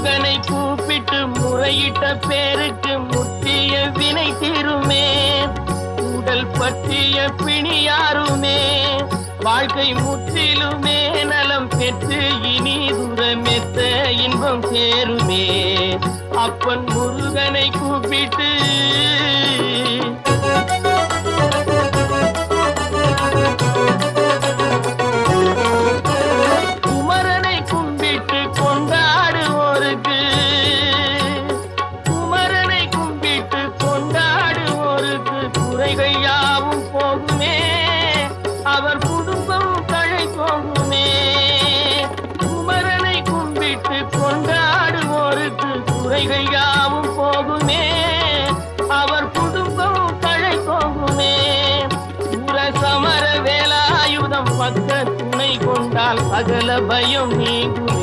முருகனை கூப்பிட்டு முறையிட்ட பேருக்கு முற்றிய வினை தீருமே. உடல் பற்றிய பிணியாருமே வாழ்க்கை முற்றிலுமே நலம் பெற்று இனி துரமெத்த இன்பம் சேருமே. அப்பன் முருகனை கூப்பிட்டு குமரனை கும்பிட்டு கொண்டாடுவோருக்கு குமரனை கும்பிட்டு கொண்டாடுவோருக்கு குறைகள் யாவும் போகுமே. அவர் குடும்பம் தழை போகுமே. குமரனை கும்பிட்டு கொண்டாடுவோருக்கு குறைகள் யாவும் போகுமே. அவர் குடும்பம் தழை போகுமே. சமர வேலாயுதம் பக்க துணை கொண்டால் சகல பயம் நீங்குமே.